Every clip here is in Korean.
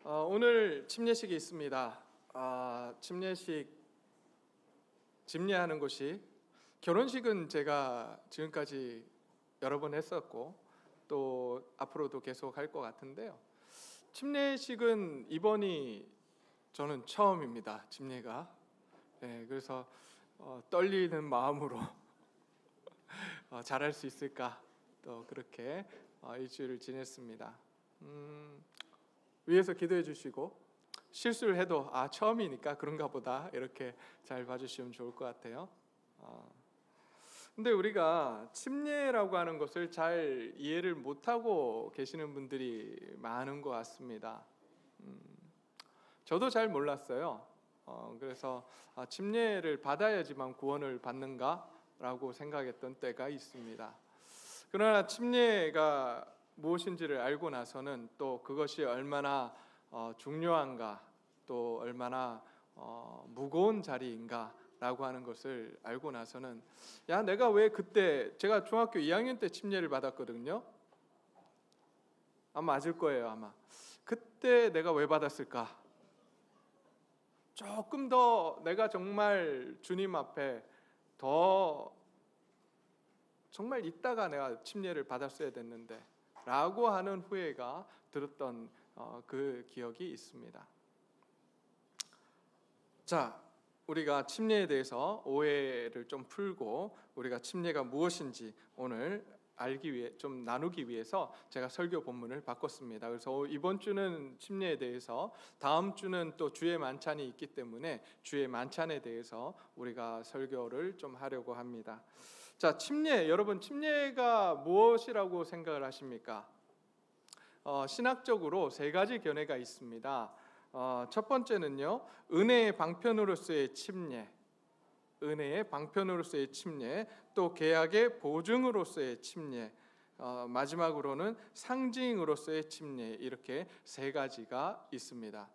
오늘 침례식이 있습니다. 침례식 집례하는 곳이 결혼식은 제가 지금까지 여러 번 했었고 또 앞으로도 계속 할 것 같은데요. 침례식은 이번이 저는 처음입니다. 집례가. 그래서 떨리는 마음으로 잘할 수 있을까 또 그렇게 일주일을 지냈습니다. 위에서 기도해 주시고 실수를 해도 처음이니까 그런가 보다 이렇게 잘 봐주시면 좋을 것 같아요. 근데 우리가 침례라고 하는 것을 잘 이해를 못하고 계시는 분들이 많은 것 같습니다. 저도 잘 몰랐어요. 그래서 침례를 받아야지만 구원을 받는가라고 생각했던 때가 있습니다. 그러나 침례가 무엇인지를 알고 나서는 또 그것이 얼마나 중요한가, 또 얼마나 무거운 자리인가 라고 하는 것을 알고 나서는 내가 왜 그때, 제가 중학교 2학년 때 침례를 받았거든요. 아마 맞을 거예요. 아마 그때 내가 왜 받았을까? 조금 더 내가 정말 주님 앞에 더 정말 있다가 내가 침례를 받았어야 됐는데 라고 하는 후회가 들었던 그 기억이 있습니다. 자, 우리가 침례에 대해서 오해를 좀 풀고 우리가 침례가 무엇인지 오늘 알기 위해, 좀 나누기 위해서 제가 설교 본문을 바꿨습니다. 그래서 이번 주는 침례에 대해서, 다음 주는 또 주의 만찬이 있기 때문에 주의 만찬에 대해서 우리가 설교를 좀 하려고 합니다. 자, 침례, 여러분 침례가 무엇이라고 생각을 하십니까? 신학적으로 세 가지 견해가 있습니다. 첫 번째는요, 은혜의 방편으로서의 침례, 은혜의 방편으로서의 침례, 또 계약의 보증으로서의 침례, 마지막으로는 상징으로서의 침례, 이렇게 세 가지가 있습니다.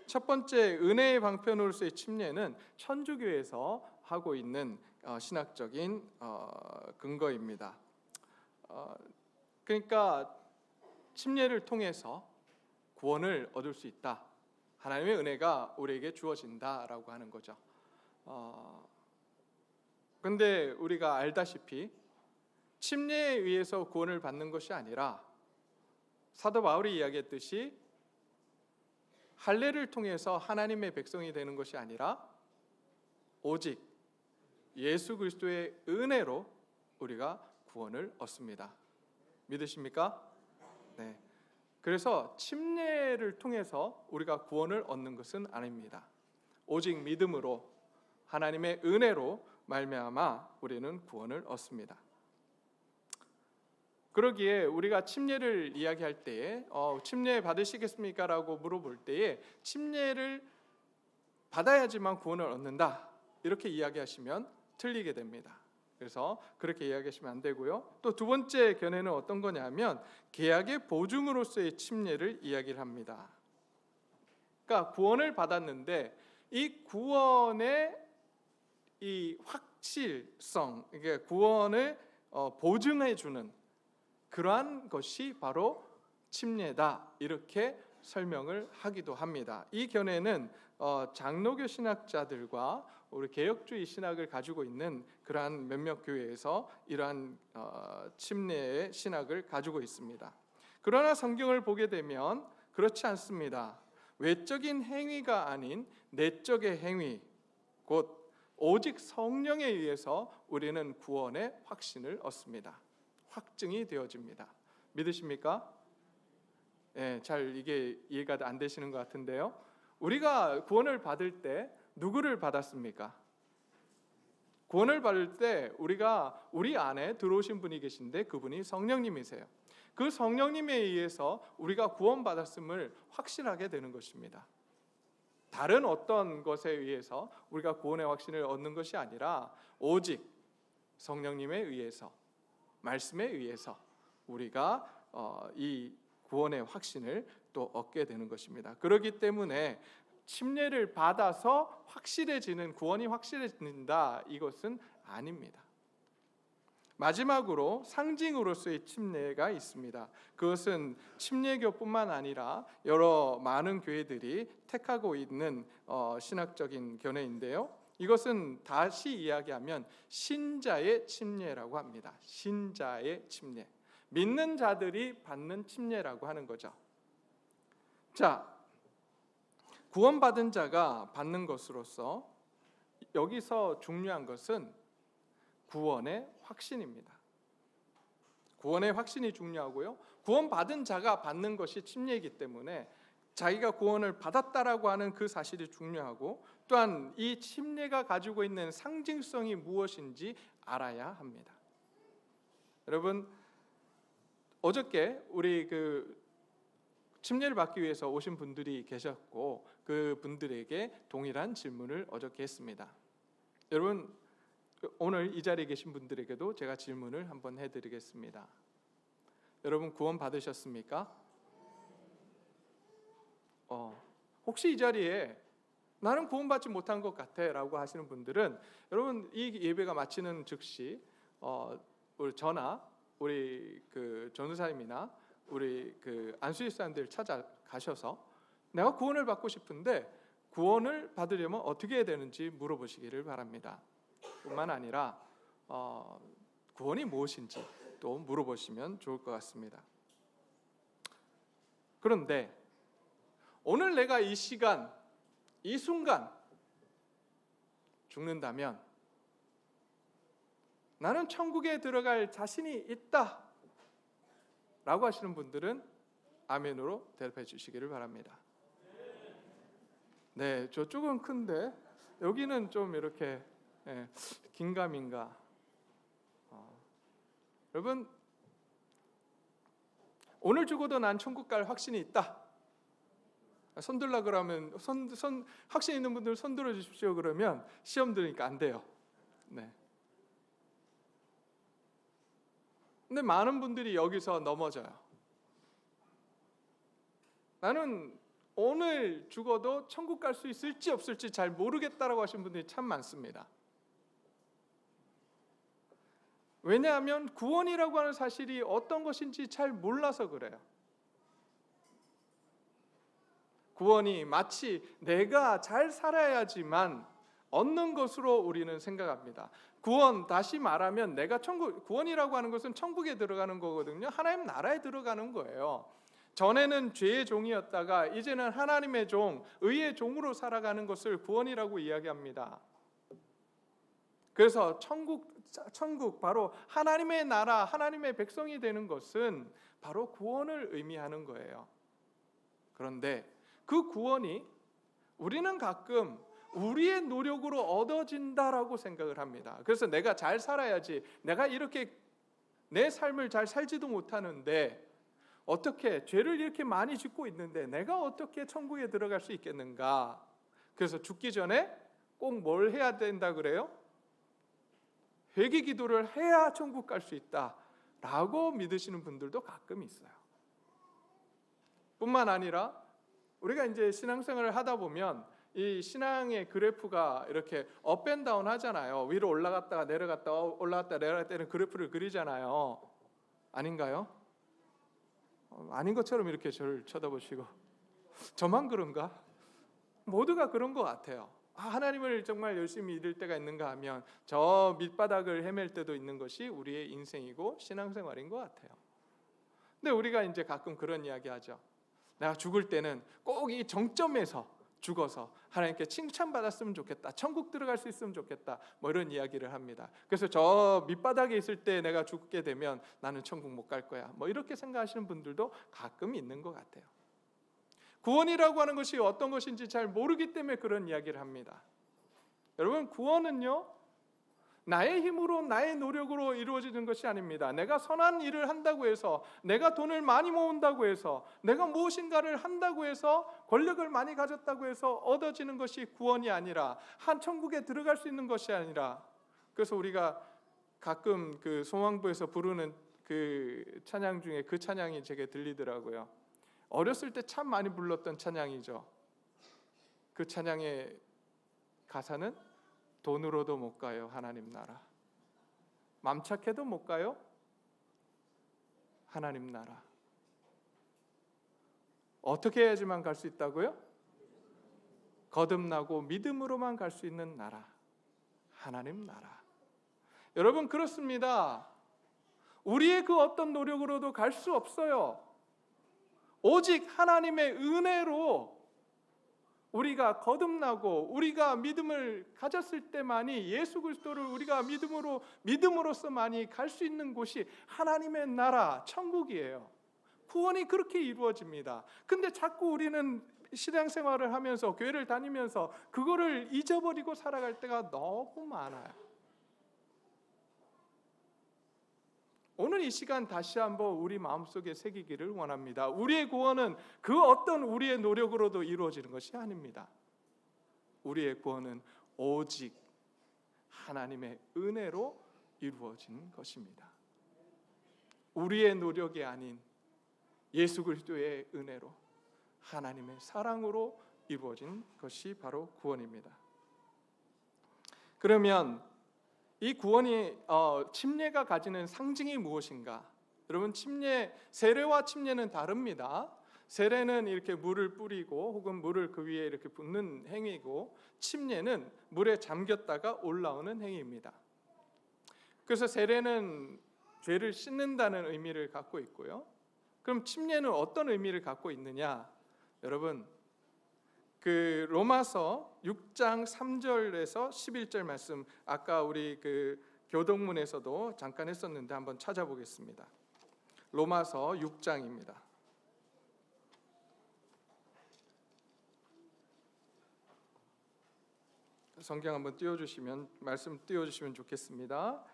첫 번째 은혜의 방편으로서의 침례는 천주교에서 하고 있는 신학적인 근거입니다. 그러니까 침례를 통해서 구원을 얻을 수 있다. 하나님의 은혜가 우리에게 주어진다라고 하는 거죠. 그런데 우리가 알다시피 침례에 의해서 구원을 받는 것이 아니라 사도 바울이 이야기했듯이 할례를 통해서 하나님의 백성이 되는 것이 아니라 오직 예수 그리스도의 은혜로 우리가 구원을 얻습니다. 믿으십니까? 네. 그래서 침례를 통해서 우리가 구원을 얻는 것은 아닙니다. 오직 믿음으로 하나님의 은혜로 말미암아 우리는 구원을 얻습니다. 그러기에 우리가 침례를 이야기할 때에 침례 받으시겠습니까? 라고 물어볼 때에 침례를 받아야지만 구원을 얻는다 이렇게 이야기하시면 틀리게 됩니다. 그래서 그렇게 이야기하시면 안 되고요. 또 두 번째 견해는 어떤 거냐면 계약의 보증으로서의 침례를 이야기를 합니다. 그러니까 구원을 받았는데 이 구원의 이 확실성, 이게 구원을 보증해 주는 그러한 것이 바로 침례다 이렇게 설명을 하기도 합니다. 이 견해는 장로교 신학자들과 우리 개혁주의 신학을 가지고 있는 그러한 몇몇 교회에서 이러한 침례의 신학을 가지고 있습니다. 그러나 성경을 보게 되면 그렇지 않습니다. 외적인 행위가 아닌 내적의 행위, 곧 오직 성령에 의해서 우리는 구원의 확신을 얻습니다. 확증이 되어집니다. 믿으십니까? 잘 이게 이해가 안 되시는 것 같은데요. 우리가 구원을 받을 때 누구를 받았습니까? 구원을 받을 때 우리가 우리 안에 들어오신 분이 계신데 그분이 성령님이세요. 그 성령님에 의해서 우리가 구원받았음을 확신하게 되는 것입니다. 다른 어떤 것에 의해서 우리가 구원의 확신을 얻는 것이 아니라 오직 성령님에 의해서, 말씀에 의해서 우리가 이 구원의 확신을 또 얻게 되는 것입니다. 그렇기 때문에 침례를 받아서 확실해지는, 구원이 확실해진다, 이것은 아닙니다. 마지막으로 상징으로서의 침례가 있습니다. 그것은 침례교뿐만 아니라 여러 많은 교회들이 택하고 있는 신학적인 견해인데요. 이것은 다시 이야기하면 신자의 침례라고 합니다. 신자의 침례. 믿는 자들이 받는 침례라고 하는 거죠. 자, 구원받은 자가 받는 것으로서 여기서 중요한 것은 구원의 확신입니다. 구원의 확신이 중요하고요. 구원받은 자가 받는 것이 침례이기 때문에 자기가 구원을 받았다라고 하는 그 사실이 중요하고, 또한 이 침례가 가지고 있는 상징성이 무엇인지 알아야 합니다. 여러분, 어저께 우리 침례를 받기 위해서 오신 분들이 계셨고, 그 분들에게 동일한 질문을 어저께 했습니다. 여러분, 오늘 이 자리에 계신 분들에게도 제가 질문을 한번 해드리겠습니다. 여러분, 구원 받으셨습니까? 혹시 이 자리에 나는 구원받지 못한 것 같아 라고 하시는 분들은, 여러분, 이 예배가 마치는 즉시 우리 전도사님이나 우리 안수일 사람들 찾아가셔서 내가 구원을 받고 싶은데 구원을 받으려면 어떻게 해야 되는지 물어보시기를 바랍니다. 뿐만 아니라 구원이 무엇인지 또 물어보시면 좋을 것 같습니다. 그런데 오늘 내가 이 시간, 이 순간 죽는다면 나는 천국에 들어갈 자신이 있다 라고 하시는 분들은 아멘으로 대답해 주시기를 바랍니다. 네, 저쪽은 큰데 여기는 좀 이렇게 긴가민가. 여러분, 오늘 죽어도 난 천국 갈 확신이 있다. 손 들라 그러면 확신 있는 분들 손 들어 주십시오 그러면 시험 들으니까 안 돼요. 네. 근데 많은 분들이 여기서 넘어져요. 나는 오늘 죽어도 천국 갈 수 있을지 없을지 잘 모르겠다라고 하시는 분들이 참 많습니다. 왜냐하면 구원이라고 하는 사실이 어떤 것인지 잘 몰라서 그래요. 구원이 마치 내가 잘 살아야지만 얻는 것으로 우리는 생각합니다. 구원, 다시 말하면 구원이라고 하는 것은 천국에 들어가는 거거든요. 하나님 나라에 들어가는 거예요. 전에는 죄의 종이었다가 이제는 하나님의 종, 의의 종으로 살아가는 것을 구원이라고 이야기합니다. 그래서 천국 바로 하나님의 나라, 하나님의 백성이 되는 것은 바로 구원을 의미하는 거예요. 그런데 그 구원이 우리는 가끔 우리의 노력으로 얻어진다라고 생각을 합니다. 그래서 내가 잘 살아야지, 내가 이렇게 내 삶을 잘 살지도 못하는데 어떻게 죄를 이렇게 많이 짓고 있는데 내가 어떻게 천국에 들어갈 수 있겠는가? 그래서 죽기 전에 꼭 뭘 해야 된다 그래요? 회개 기도를 해야 천국 갈 수 있다라고 믿으시는 분들도 가끔 있어요. 뿐만 아니라 우리가 이제 신앙생활을 하다 보면 이 신앙의 그래프가 이렇게 업앤다운 하잖아요. 위로 올라갔다가 내려갔다가 올라갔다가 내려갔다는 그래프를 그리잖아요. 아닌가요? 아닌 것처럼 이렇게 저를 쳐다보시고 저만 그런가? 모두가 그런 것 같아요. 하나님을 정말 열심히 믿을 때가 있는가 하면 저 밑바닥을 헤맬 때도 있는 것이 우리의 인생이고 신앙생활인 것 같아요. 근데 우리가 이제 가끔 그런 이야기 하죠. 내가 죽을 때는 꼭 이 정점에서 죽어서 하나님께 칭찬받았으면 좋겠다, 천국 들어갈 수 있으면 좋겠다, 뭐 이런 이야기를 합니다. 그래서 저 밑바닥에 있을 때 내가 죽게 되면 나는 천국 못 갈 거야, 뭐 이렇게 생각하시는 분들도 가끔 있는 것 같아요. 구원이라고 하는 것이 어떤 것인지 잘 모르기 때문에 그런 이야기를 합니다. 여러분, 구원은요 나의 힘으로 나의 노력으로 이루어지는 것이 아닙니다. 내가 선한 일을 한다고 해서, 내가 돈을 많이 모은다고 해서, 내가 무엇인가를 한다고 해서, 권력을 많이 가졌다고 해서 얻어지는 것이 구원이 아니라, 한 천국에 들어갈 수 있는 것이 아니라, 그래서 우리가 가끔 그 소망부에서 부르는 그 찬양 중에 그 찬양이 제게 들리더라고요. 어렸을 때 참 많이 불렀던 찬양이죠. 그 찬양의 가사는 돈으로도 못 가요 하나님 나라. 맘착해도 못 가요? 하나님 나라. 어떻게 해야지만 갈 수 있다고요? 거듭나고 믿음으로만 갈 수 있는 나라, 하나님 나라. 여러분, 그렇습니다. 우리의 그 어떤 노력으로도 갈 수 없어요. 오직 하나님의 은혜로 우리가 거듭나고 우리가 믿음을 가졌을 때만이, 예수 그리스도를 우리가 믿음으로서만이 갈 수 있는 곳이 하나님의 나라, 천국이에요. 구원이 그렇게 이루어집니다. 근데 자꾸 우리는 신앙생활을 하면서, 교회를 다니면서 그거를 잊어버리고 살아갈 때가 너무 많아요. 오늘 이 시간 다시 한번 우리 마음속에 새기기를 원합니다. 우리의 구원은 그 어떤 우리의 노력으로도 이루어지는 것이 아닙니다. 우리의 구원은 오직 하나님의 은혜로 이루어진 것입니다. 우리의 노력이 아닌 예수 그리스도의 은혜로, 하나님의 사랑으로 이루어진 것이 바로 구원입니다. 그러면 이 구원이 침례가 가지는 상징이 무엇인가? 여러분, 세례와 침례는 다릅니다. 세례는 이렇게 물을 뿌리고 혹은 물을 그 위에 이렇게 붓는 행위고, 침례는 물에 잠겼다가 올라오는 행위입니다. 그래서 세례는 죄를 씻는다는 의미를 갖고 있고요. 그럼 침례는 어떤 의미를 갖고 있느냐? 여러분, 그 로마서 6장 3절에서 11절 말씀, 아까 우리 그 교동문에서도 잠깐 했었는데 한번 찾아보겠습니다. 로마서 6장입니다. 성경 한번 띄워주시면, 말씀 띄워주시면 좋겠습니다.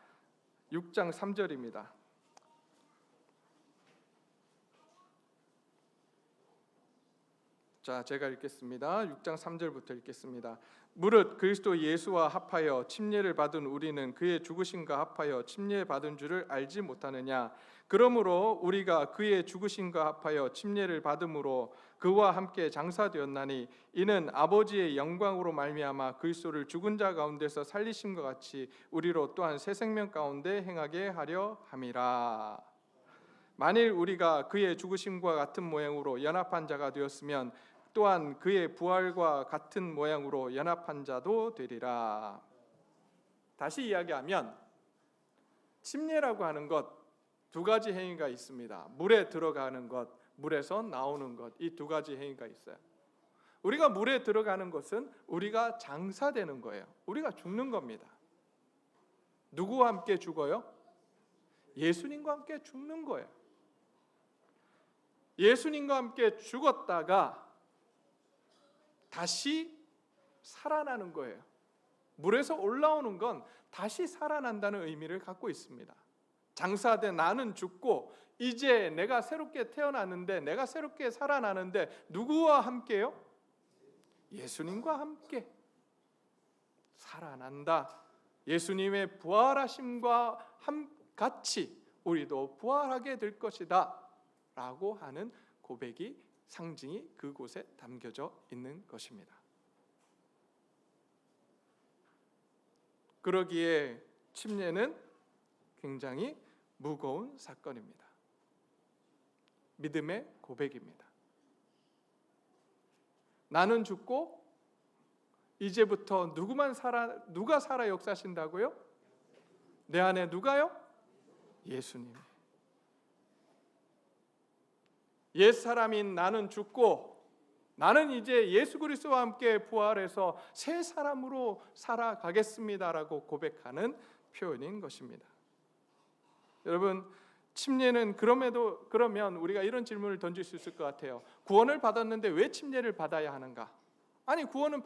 6장 3절입니다. 자, 제가 읽겠습니다. 6장 3절부터 읽겠습니다. 무릇 그리스도 예수와 합하여 침례를 받은 우리는 그의 죽으심과 합하여 침례 받은 줄을 알지 못하느냐? 그러므로 우리가 그의 죽으심과 합하여 침례를 받음으로 그와 함께 장사되었나니, 이는 아버지의 영광으로 말미암아 그리스도를 죽은 자 가운데서 살리심과 같이 우리로 또한 새 생명 가운데 행하게 하려 함이라. 만일 우리가 그의 죽으심과 같은 모양으로 연합한 자가 되었으면 또한 그의 부활과 같은 모양으로 연합한 자도 되리라. 다시 이야기하면, 침례라고 하는 것 두 가지 행위가 있습니다. 물에 들어가는 것, 물에서 나오는 것, 이 두 가지 행위가 있어요. 우리가 물에 들어가는 것은 우리가 장사되는 거예요. 우리가 죽는 겁니다. 누구와 함께 죽어요? 예수님과 함께 죽는 거예요. 예수님과 함께 죽었다가 다시 살아나는 거예요. 물에서 올라오는 건 다시 살아난다는 의미를 갖고 있습니다. 장사된 나는 죽고 이제 내가 새롭게 태어났는데, 내가 새롭게 살아나는데 누구와 함께요? 예수님과 함께 살아난다. 예수님의 부활하심과 같이 우리도 부활하게 될 것이다 라고 하는 고백이, 상징이 그곳에 담겨져 있는 것입니다. 그러기에 침례는 굉장히 무거운 사건입니다. 믿음의 고백입니다. 나는 죽고 이제부터 누가 살아 역사하신다고요? 내 안에 누가요? 예수님. 옛사람인 나는 죽고 나는 이제 예수 그리스도와 함께 부활해서 새 사람으로 살아가겠습니다라고 고백하는 표현인 것입니다. 여러분, 침례는 그러면 우리가 이런 질문을 던질 수 있을 것 같아요. 구원을 받았는데 왜 침례를 받아야 하는가? 아니, 구원을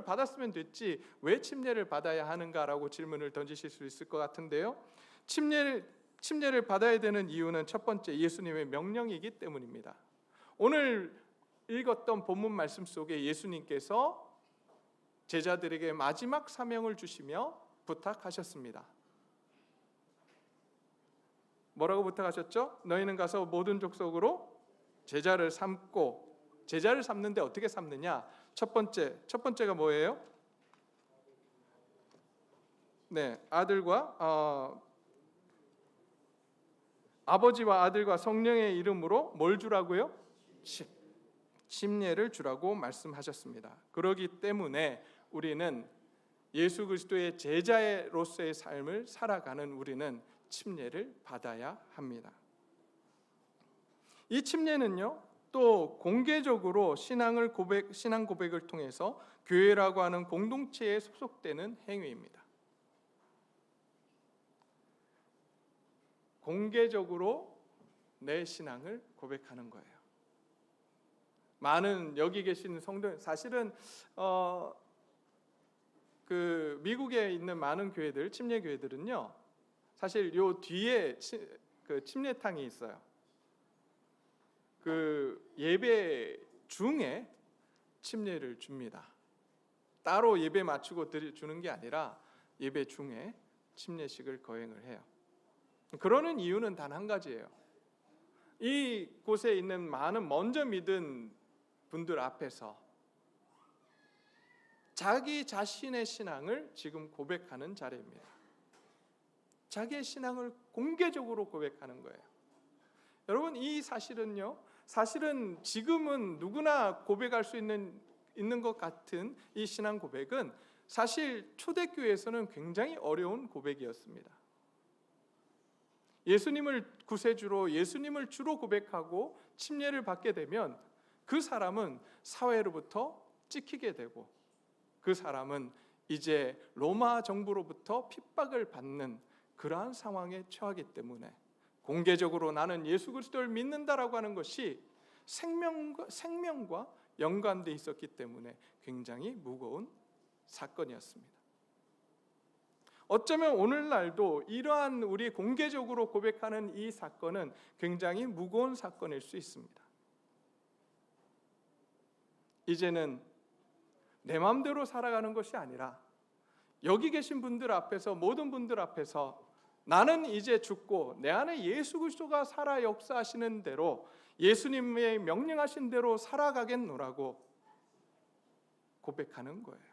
받았으면 됐지 왜 침례를 받아야 하는가라고 질문을 던지실 수 있을 것 같은데요. 침례를 받아야 되는 이유는 첫 번째, 예수님의 명령이기 때문입니다. 오늘 읽었던 본문 말씀 속에 예수님께서 제자들에게 마지막 사명을 주시며 부탁하셨습니다. 뭐라고 부탁하셨죠? 너희는 가서 모든 족속으로 제자를 삼고, 제자를 삼는데 어떻게 삼느냐? 첫 번째가 뭐예요? 네, 아들과 아버지와 아들과 성령의 이름으로 뭘 주라고요? 침례를 주라고 말씀하셨습니다. 그렇기 때문에 우리는 예수 그리스도의 제자로서의 삶을 살아가는 우리는 침례를 받아야 합니다. 이 침례는요, 또 공개적으로 신앙 고백을 통해서 교회라고 하는 공동체에 소속되는 행위입니다. 공개적으로 내 신앙을 고백하는 거예요. 많은 여기 계신 성도, 사실은 그 미국에 있는 많은 교회들, 침례 교회들은요, 사실 요 뒤에 그 침례탕이 있어요. 그 예배 중에 침례를 줍니다. 따로 예배 마치고 주는 게 아니라 예배 중에 침례식을 거행을 해요. 그러는 이유는 단 한 가지예요. 이 곳에 있는 많은 먼저 믿은 분들 앞에서 자기 자신의 신앙을 지금 고백하는 자리입니다. 자기의 신앙을 공개적으로 고백하는 거예요. 여러분, 이 사실은 지금은 누구나 고백할 수 있는 것 같은 이 신앙 고백은 사실 초대교회에서는 굉장히 어려운 고백이었습니다. 예수님을 구세주로, 예수님을 주로 고백하고 침례를 받게 되면 그 사람은 사회로부터 찍히게 되고 그 사람은 이제 로마 정부로부터 핍박을 받는 그러한 상황에 처하기 때문에 공개적으로 나는 예수 그리스도를 믿는다라고 하는 것이 생명과 연관되어 있었기 때문에 굉장히 무거운 사건이었습니다. 어쩌면 오늘날도 이러한 우리 공개적으로 고백하는 이 사건은 굉장히 무거운 사건일 수 있습니다. 이제는 내 마음대로 살아가는 것이 아니라 여기 계신 분들 앞에서, 모든 분들 앞에서 나는 이제 죽고 내 안에 예수 그리스도가 살아 역사하시는 대로, 예수님의 명령하신 대로 살아가겠노라고 고백하는 거예요.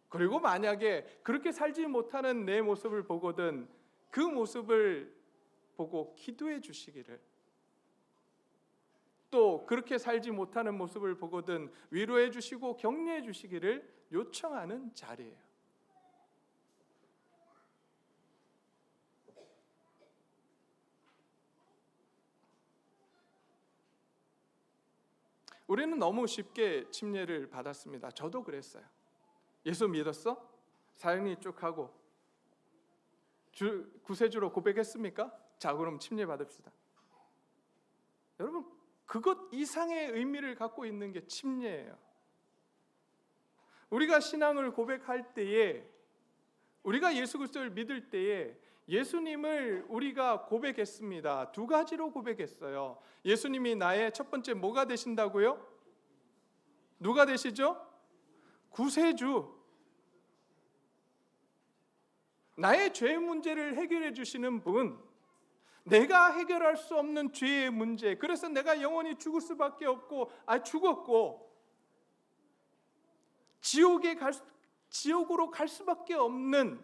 그리고 만약에 그렇게 살지 못하는 내 모습을 보거든 그 모습을 보고 기도해 주시기를, 또 그렇게 살지 못하는 모습을 보거든 위로해 주시고 격려해 주시기를 요청하는 자리예요. 우리는 너무 쉽게 침례를 받았습니다. 저도 그랬어요. 예수 믿었어? 사형리 쭉 하고 구세주로 고백했습니까? 자, 그럼 침례 받읍시다. 여러분, 그것 이상의 의미를 갖고 있는 게 침례예요. 우리가 신앙을 고백할 때에, 우리가 예수 그리스도를 믿을 때에 예수님을 우리가 고백했습니다. 두 가지로 고백했어요. 예수님이 나의 첫 번째 뭐가 되신다고요? 누가 되시죠? 구세주. 나의 죄 문제를 해결해 주시는 분, 내가 해결할 수 없는 죄의 문제, 그래서 내가 영원히 죽을 수밖에 없고, 죽었고 지옥으로 갈 수밖에 없는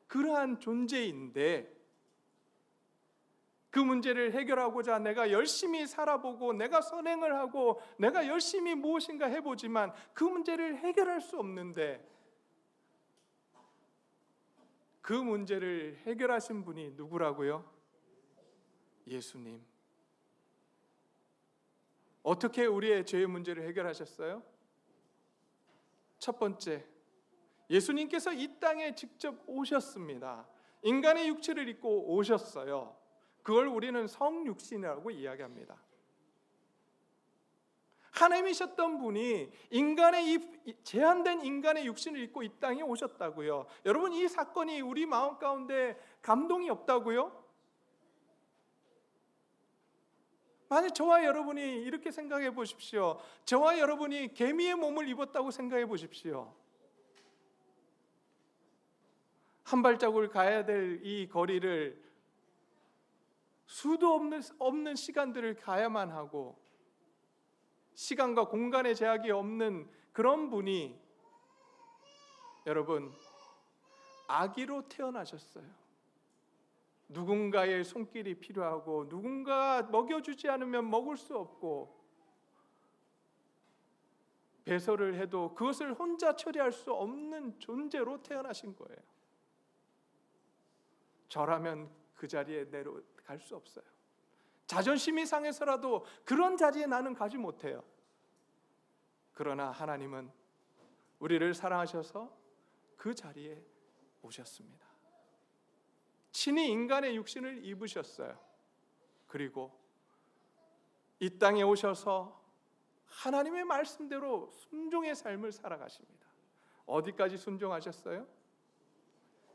그러한 존재인데, 그 문제를 해결하고자 내가 열심히 살아보고 내가 선행을 하고 내가 열심히 무엇인가 해보지만 그 문제를 해결할 수 없는데, 그 문제를 해결하신 분이 누구라고요? 예수님. 어떻게 우리의 죄의 문제를 해결하셨어요? 첫 번째, 예수님께서 이 땅에 직접 오셨습니다. 인간의 육체를 입고 오셨어요. 그걸 우리는 성육신이라고 이야기합니다. 하나님이셨던 분이 제한된 인간의 육신을 입고 이 땅에 오셨다고요. 여러분, 이 사건이 우리 마음 가운데 감동이 없다고요? 만약 저와 여러분이 이렇게 생각해 보십시오. 저와 여러분이 개미의 몸을 입었다고 생각해 보십시오. 한 발자국을 가야 될 이 거리를 수도 없는 시간들을 가야만 하고, 시간과 공간의 제약이 없는 그런 분이 여러분 아기로 태어나셨어요. 누군가의 손길이 필요하고 누군가 먹여주지 않으면 먹을 수 없고 배설을 해도 그것을 혼자 처리할 수 없는 존재로 태어나신 거예요. 저라면 그 자리에 내려갈 수 없어요. 자존심이 상해서라도 그런 자리에 나는 가지 못해요. 그러나 하나님은 우리를 사랑하셔서 그 자리에 오셨습니다. 친히 인간의 육신을 입으셨어요. 그리고 이 땅에 오셔서 하나님의 말씀대로 순종의 삶을 살아가십니다. 어디까지 순종하셨어요?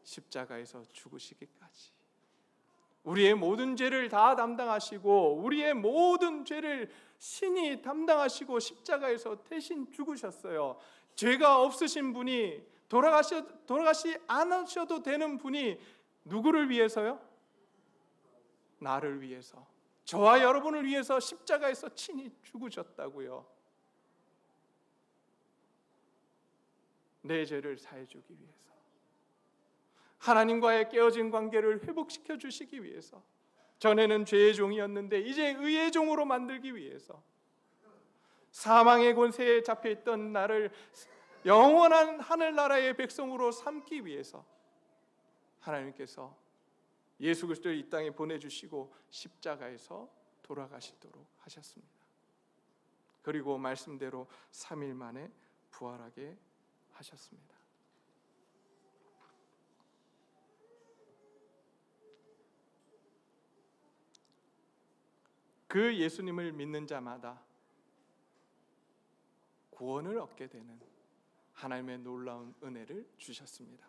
십자가에서 죽으시기까지. 우리의 모든 죄를 다 담당하시고 우리의 모든 죄를 신이 담당하시고 십자가에서 대신 죽으셨어요. 죄가 없으신 분이 돌아가시 않으셔도 되는 분이 누구를 위해서요? 나를 위해서, 저와 여러분을 위해서 십자가에서 친히 죽으셨다고요. 내 죄를 사해 주기 위해서, 하나님과의 깨어진 관계를 회복시켜 주시기 위해서, 전에는 죄의 종이었는데 이제 의의 종으로 만들기 위해서, 사망의 권세에 잡혀있던 나를 영원한 하늘나라의 백성으로 삼기 위해서 하나님께서 예수 그리스도를 이 땅에 보내주시고 십자가에서 돌아가시도록 하셨습니다. 그리고 말씀대로 3일 만에 부활하게 하셨습니다. 그 예수님을 믿는 자마다 구원을 얻게 되는 하나님의 놀라운 은혜를 주셨습니다.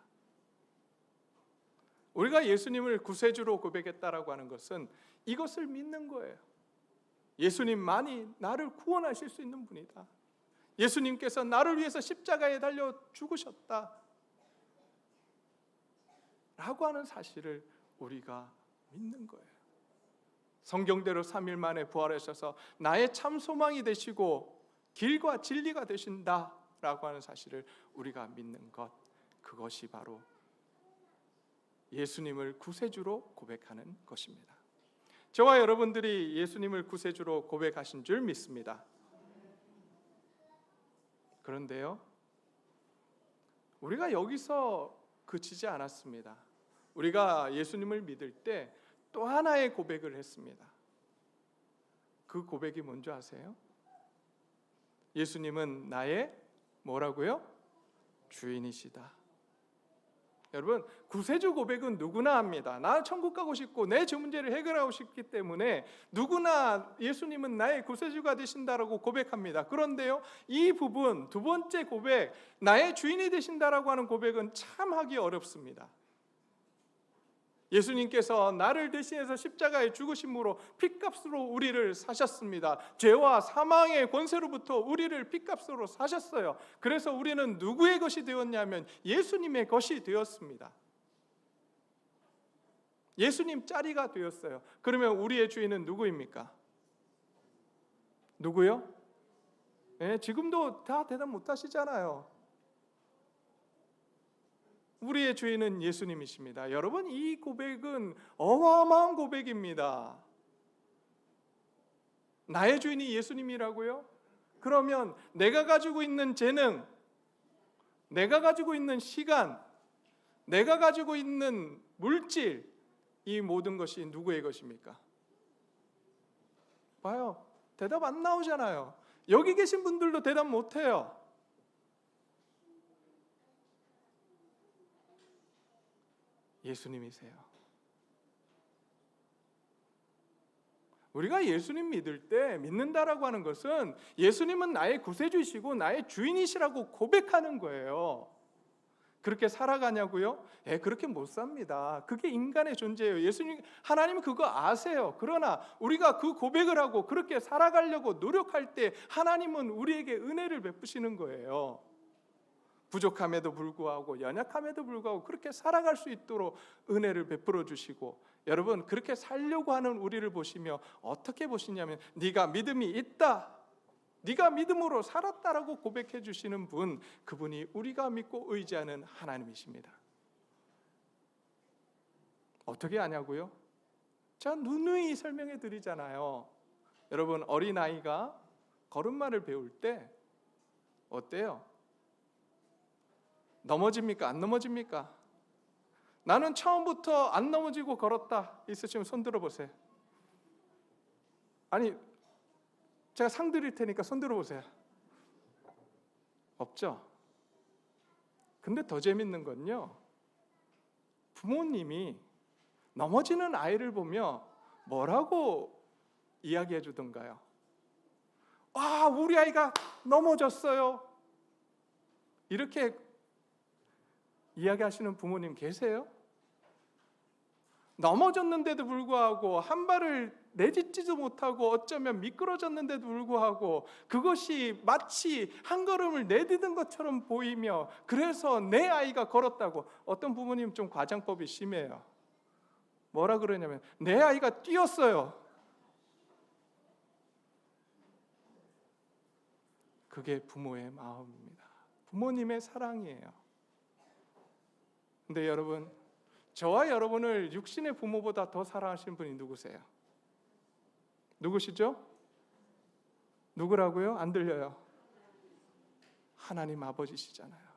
우리가 예수님을 구세주로 고백했다라고 하는 것은 이것을 믿는 거예요. 예수님만이 나를 구원하실 수 있는 분이다. 예수님께서 나를 위해서 십자가에 달려 죽으셨다 라고 하는 사실을 우리가 믿는 거예요. 성경대로 3일 만에 부활하셔서 나의 참 소망이 되시고 길과 진리가 되신다라고 하는 사실을 우리가 믿는 것, 그것이 바로 예수님을 구세주로 고백하는 것입니다. 저와 여러분들이 예수님을 구세주로 고백하신 줄 믿습니다. 그런데요, 우리가 여기서 그치지 않았습니다. 우리가 예수님을 믿을 때 또 하나의 고백을 했습니다. 그 고백이 뭔지 아세요? 예수님은 나의 뭐라고요? 주인이시다. 여러분, 구세주 고백은 누구나 합니다. 나 천국 가고 싶고 내 저 문제를 해결하고 싶기 때문에 누구나 예수님은 나의 구세주가 되신다라고 고백합니다. 그런데요, 이 부분 두 번째 고백, 나의 주인이 되신다라고 하는 고백은 참 하기 어렵습니다. 예수님께서 나를 대신해서 십자가에 죽으심으로 핏값으로 우리를 사셨습니다. 죄와 사망의 권세로부터 우리를 핏값으로 사셨어요. 그래서 우리는 누구의 것이 되었냐면 예수님의 것이 되었습니다. 예수님 짜리가 되었어요. 그러면 우리의 주인은 누구입니까? 누구요? 네, 지금도 다 대답 못 하시잖아요. 우리의 주인은 예수님이십니다. 여러분, 이 고백은 어마어마한 고백입니다. 나의 주인이 예수님이라고요? 그러면 내가 가지고 있는 재능, 내가 가지고 있는 시간, 내가 가지고 있는 물질, 이 모든 것이 누구의 것입니까? 봐요, 대답 안 나오잖아요. 여기 계신 분들도 대답 못해요. 예수님이세요. 우리가 예수님 믿을 때, 믿는다라고 하는 것은 예수님은 나의 구세주이시고 나의 주인이시라고 고백하는 거예요. 그렇게 살아가냐고요? 그렇게 못 삽니다. 그게 인간의 존재예요. 예수님, 하나님은 그거 아세요. 그러나 우리가 그 고백을 하고 그렇게 살아가려고 노력할 때 하나님은 우리에게 은혜를 베푸시는 거예요. 부족함에도 불구하고 연약함에도 불구하고 그렇게 살아갈 수 있도록 은혜를 베풀어 주시고, 여러분, 그렇게 살려고 하는 우리를 보시며 어떻게 보시냐면 네가 믿음이 있다, 네가 믿음으로 살았다라고 고백해 주시는 분, 그분이 우리가 믿고 의지하는 하나님이십니다. 어떻게 아냐고요? 제가 누누이 설명해 드리잖아요. 여러분, 어린아이가 걸음마를 배울 때 어때요? 넘어집니까? 안 넘어집니까? 나는 처음부터 안 넘어지고 걸었다 있으시면 손 들어보세요. 아니, 제가 상 드릴 테니까 손 들어보세요. 없죠? 근데 더 재밌는 건요, 부모님이 넘어지는 아이를 보며 뭐라고 이야기해 주던가요? 아, 우리 아이가 넘어졌어요. 이렇게 이야기하시는 부모님 계세요? 넘어졌는데도 불구하고 한 발을 내딛지도 못하고 어쩌면 미끄러졌는데도 불구하고 그것이 마치 한 걸음을 내딛은 것처럼 보이며 그래서 내 아이가 걸었다고. 어떤 부모님 좀 과장법이 심해요. 뭐라 그러냐면 내 아이가 뛰었어요. 그게 부모의 마음입니다. 부모님의 사랑이에요. 근데 여러분, 저와 여러분을 육신의 부모보다 더 사랑하시는 분이 누구세요? 누구시죠? 누구라고요? 안 들려요. 하나님 아버지시잖아요.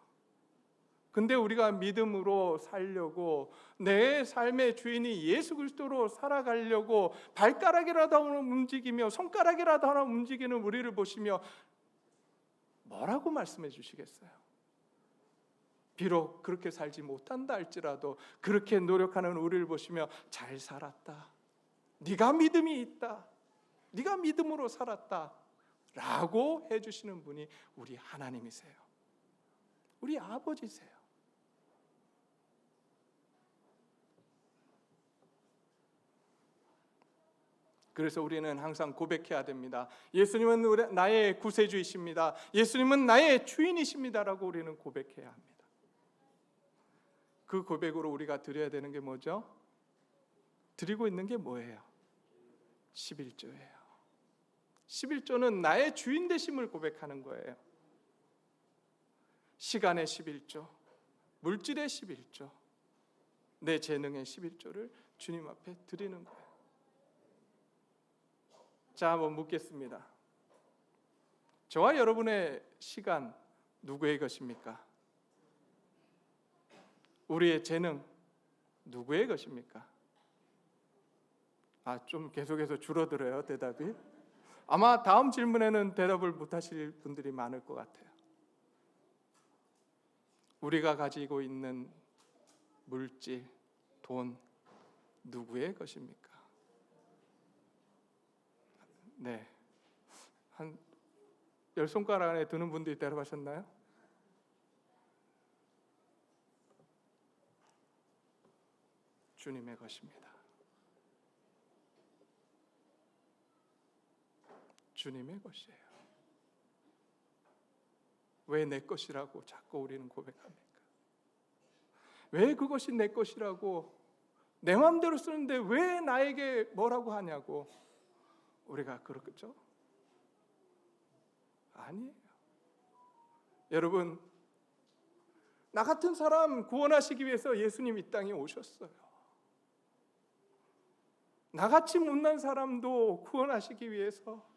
근데 우리가 믿음으로 살려고, 내 삶의 주인이 예수 그리스도로 살아가려고 발가락이라도 하나 움직이며 손가락이라도 하나 움직이는 우리를 보시며 뭐라고 말씀해 주시겠어요? 비록 그렇게 살지 못한다 할지라도 그렇게 노력하는 우리를 보시며 잘 살았다, 네가 믿음이 있다, 네가 믿음으로 살았다 라고 해주시는 분이 우리 하나님이세요. 우리 아버지세요. 그래서 우리는 항상 고백해야 됩니다. 예수님은 나의 구세주이십니다. 예수님은 나의 주인이십니다라고 우리는 고백해야 합니다. 그 고백으로 우리가 드려야 되는 게 뭐죠? 드리고 있는 게 뭐예요? 11조예요. 11조는 나의 주인 되심을 고백하는 거예요. 시간의 11조, 물질의 11조, 내 재능의 11조를 주님 앞에 드리는 거예요. 자, 한번 묻겠습니다. 저와 여러분의 시간 누구의 것입니까? 우리의 재능 누구의 것입니까? 좀 계속해서 줄어들어요, 대답이. 아마 다음 질문에는 대답을 못하실 분들이 많을 것 같아요. 우리가 가지고 있는 물질, 돈 누구의 것입니까? 네, 한 10손가락 안에 드는 분들이 대답하셨나요? 주님의 것입니다. 주님의 것이에요. 왜 내 것이라고 자꾸 우리는 고백합니까? 왜 그것이 내 것이라고, 내 마음대로 쓰는데 왜 나에게 뭐라고 하냐고 우리가 그렇겠죠? 아니에요. 여러분, 나 같은 사람 구원하시기 위해서 예수님 이 땅에 오셨어요. 나같이 못난 사람도 구원하시기 위해서,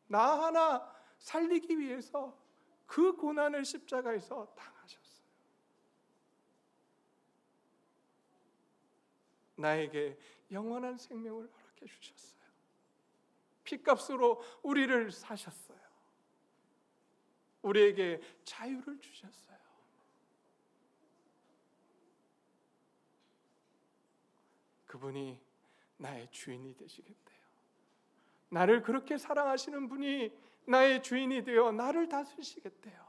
나 하나 살리기 위해서 그 고난을 십자가에서 당하셨어요. 나에게 영원한 생명을 허락해 주셨어요. 피값으로 우리를 사셨어요. 우리에게 자유를 주셨어요. 그분이 나의 주인이 되시겠대요. 나를 그렇게 사랑하시는 분이 나의 주인이 되어 나를 다스리시겠대요.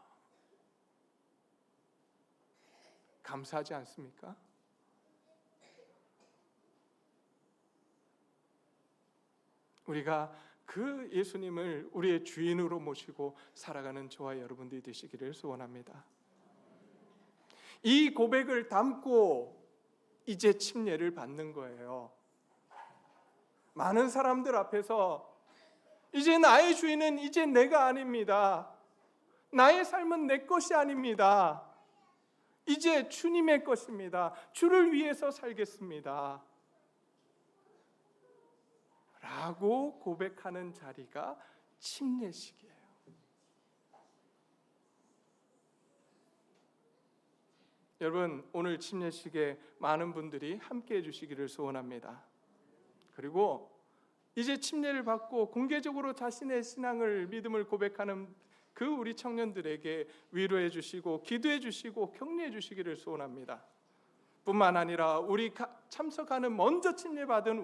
감사하지 않습니까? 우리가 그 예수님을 우리의 주인으로 모시고 살아가는 저와 여러분들이 되시기를 소원합니다. 이 고백을 담고 이제 침례를 받는 거예요. 많은 사람들 앞에서 이제 나의 주인은 이제 내가 아닙니다. 나의 삶은 내 것이 아닙니다. 이제 주님의 것입니다. 주를 위해서 살겠습니다. 라고 고백하는 자리가 침례식이에요. 여러분, 오늘 침례식에 많은 분들이 함께 해주시기를 소원합니다. 그리고 이제 침례를 받고 공개적으로 자신의 신앙을, 믿음을 고백하는 그 우리 청년들에게 위로해 주시고 기도해 주시고 격려해 주시기를 소원합니다. 뿐만 아니라 우리 참석하는 먼저 침례 받은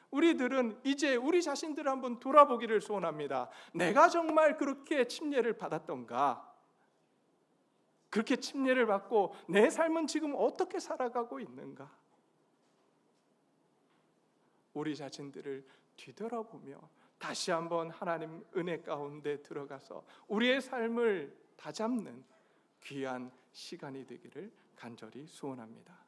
우리들은 이제 우리 자신들을 한번 돌아보기를 소원합니다. 내가 정말 그렇게 침례를 받았던가? 그렇게 침례를 받고 내 삶은 지금 어떻게 살아가고 있는가? 우리 자신들을 뒤돌아보며 다시 한번 하나님 은혜 가운데 들어가서 우리의 삶을 다잡는 귀한 시간이 되기를 간절히 소원합니다.